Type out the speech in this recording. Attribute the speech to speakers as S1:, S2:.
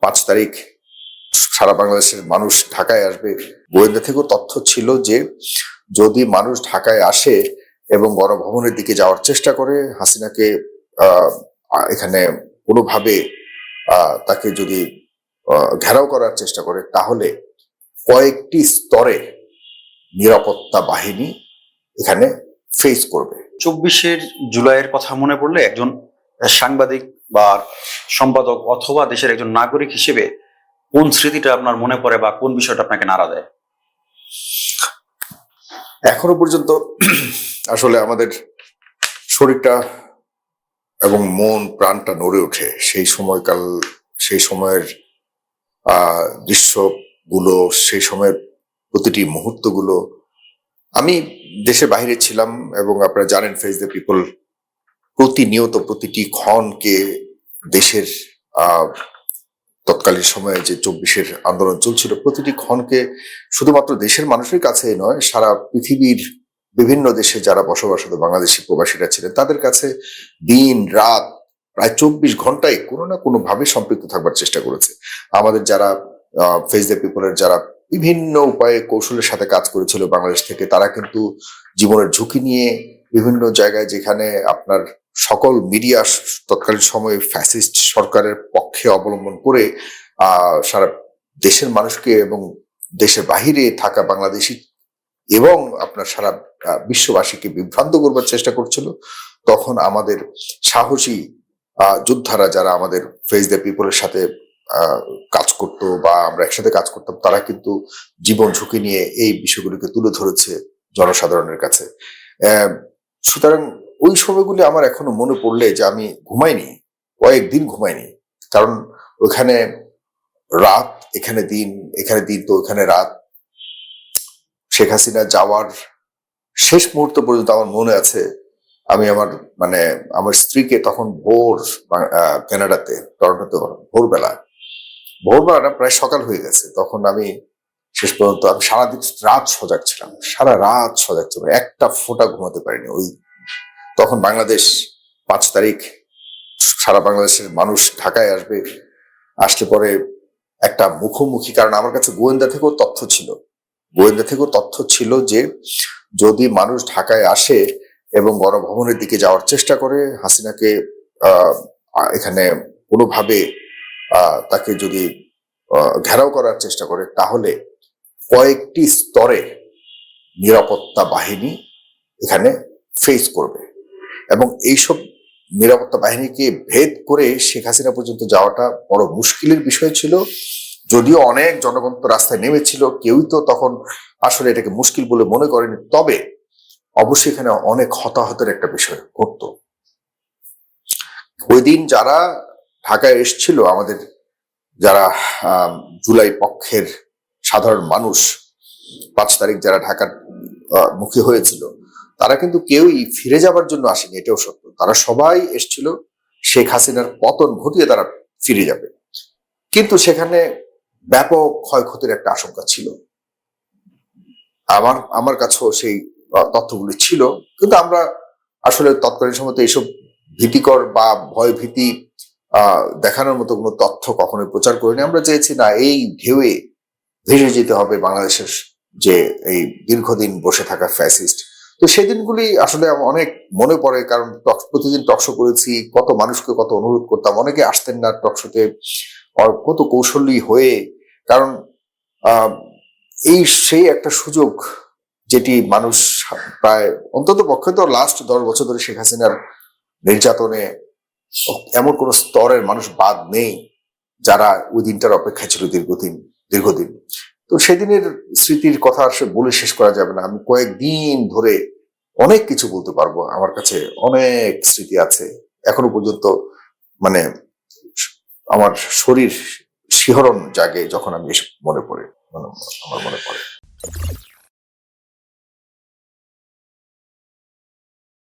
S1: 5 তারিখ সারা বাংলাদেশের মানুষ ঢাকায় আসবে। গোয়েন্দা থেকেও তথ্য ছিল যে যদি মানুষ ঢাকায় আসে এবং গণভবনের দিকে যাওয়ার চেষ্টা করে, হাসিনাকে এখানে কোনোভাবে তাকে যদি ঘেরাও করার চেষ্টা করে, তাহলে কয়েকটি স্তরে নিরাপত্তা বাহিনী এখানে ফেস করবে।
S2: 24 জুলাইয়ের কথা মনে পড়লে একজন সাংবাদিক বা সম্পাদক অথবা দেশের একজন নাগরিক হিসেবে কোন স্মৃতিটা আপনার মনে পড়ে বা কোন বিষয়টা আপনাকে নাড়া দেয়?
S1: এখনো পর্যন্ত আসলে আমাদের শরীরটা এবং মন প্রাণটা নড়ে ওঠে সেই সময়কাল, সেই সময়ের দৃশ্যগুলো, সেই সময়ের প্রতিটি মুহূর্তগুলো। আমি দেশের বাইরে ছিলাম এবং আপনারা জানেন ফেস দ্য পিপল প্রতিনিয়ত প্রতিটি ক্ষণকে দেশের তৎকালীন সময়ে যে 24-এর আন্দোলন চলছিল, প্রতিটি ক্ষণকে শুধুমাত্র দেশের মানুষের কাছে নয়, সারা পৃথিবীর বিভিন্ন দেশে যারা বসবাসরত বাংলাদেশি প্রবাসীরা ছিলেন তাদের কাছে দিন রাত প্রায় 24 ঘন্টায় কোনো না কোনো ভাবে সম্পৃক্ত থাকবার চেষ্টা করেছে। আমাদের যারা ফেস দ্য পিপলের যারা বিভিন্ন উপায়ে কৌশলের সাথে কাজ করেছিল বাংলাদেশ থেকে, তারা কিন্তু জীবনের ঝুঁকি নিয়ে বিভিন্ন জায়গায়, যেখানে আপনার সকল মিডিয়া তৎকালীন সময়ে ফ্যাসিস্ট সরকারের পক্ষে অবলম্বন করে সারা দেশের মানুষকে এবং দেশের বাহিরে থাকা বাংলাদেশি এবং আপনার সারা বিশ্ববাসীকে বিভ্রান্ত করবার চেষ্টা করছিল, তখন আমাদের সাহসী যোদ্ধারা যারা আমাদের ফেস দ্য পিপলের সাথে কাজ করতো বা আমরা একসাথে কাজ করতাম, তারা কিন্তু জীবন ঝুঁকি নিয়ে এই বিষয়গুলিকে তুলে ধরেছে জনসাধারণের কাছে। সুতরাং ওই সময়গুলি আমার এখনো মনে পড়লে যে আমি ঘুমাইনি, কয়েকদিন ঘুমাইনি, কারণ ওখানে রাত এখানে দিন, এখানে দিন তো ওখানে রাত। শেখ হাসিনা যাওয়ার শেষ মুহূর্ত পর্যন্ত আমার মনে আছে, আমি আমার স্ত্রীকে তখন ভোর কানাডাতে, টরন্টোতে ভোরবেলাটা প্রায় সকাল হয়ে গেছে, তখন আমি শেষ পর্যন্ত আমি সারাদিন রাত সজাগ ছিলাম, সারা রাত সজাগ ছিলাম, একটা ফোঁটা ঘুমাতে পারিনি। ওই তখন বাংলাদেশ 5 তারিখ সারা বাংলাদেশের মানুষ ঢাকায় আসবে, আসলে পরে একটা মুখোমুখি, কারণ আমার কাছে গোয়েন্দা থেকেও তথ্য ছিল যে যদি মানুষ ঢাকায় আসে এবং গণভবনের দিকে যাওয়ার চেষ্টা করে, হাসিনাকে এখানে কোনোভাবে তাকে যদি ঘেরাও করার চেষ্টা করে, তাহলে কয়েকটি স্তরে নিরাপত্তা বাহিনী এখানে ফেস করবে এবং এইসব নিরাপত্তা বাহিনীকে ভেদ করে শেখ হাসিনা পর্যন্ত যাওয়াটা বড় মুশকিলের বিষয় ছিল। যদিও অনেক জনগণ তো রাস্তায় নেমেছিল, কেউই তো তখন আসলে এটাকে মুশকিল বলে মনে করেনি, তবে অবশ্যই এখানে অনেক হতাহতের একটা বিষয় ঘটতো। ওই দিন যারা ঢাকায় এসেছিল, আমাদের যারা জুলাই পক্ষের সাধারণ মানুষ, 5 তারিখ যারা ঢাকার মুখী হয়েছিল, তারা কিন্তু কেউই ফিরে যাবার জন্য আসেনি, এটাও সত্য। তারা সবাই এসেছিল শেখ হাসিনার পতন ঘটিয়ে তারা ফিরে যাবে, কিন্তু সেখানে ব্যাপক ক্ষয়ক্ষতির একটা আশঙ্কা ছিল। আমার কাছেও সেই তথ্যগুলি ছিল, কিন্তু আমরা আসলে তৎকালীন সময় এইসব ভীতিকর বা ভয় ভীতি দেখানোর মতো কোনো তথ্য কখনোই প্রচার করিনি। আমরা চেয়েছি না এই ঢেউয়ে ভেসে যেতে হবে বাংলাদেশের যে এই দীর্ঘদিন বসে থাকা ফ্যাসিস্ট। তো সেই দিনগুলি আসলে অনেক মনে পড়ে, কারণ প্রতিদিন টকশো করেছি, কত মানুষকে কত অনুরোধ করতাম, অনেকে আসতেন না টকশোতে, কত কৌশলী হয়ে, কারণ সেই একটা সুযোগ যেটি মানুষ প্রায় অন্তত পক্ষে তো লাস্ট 10 বছর ধরে শেখ হাসিনার নির্যাতনে এমন কোন স্তরের মানুষ বাদ নেই যারা ওই দিনটার অপেক্ষায় ছিল দীর্ঘদিন। তো সেদিনের স্মৃতির কথা আসলে বলে শেষ করা যাবে না। আমি কয়েকদিন ধরে অনেক কিছু বলতে পারবো, আমার কাছে অনেক স্মৃতি আছে এখনো পর্যন্ত। আমার শরীর শিহরণ জাগে যখন আমি এসব আমার মনে পড়ে।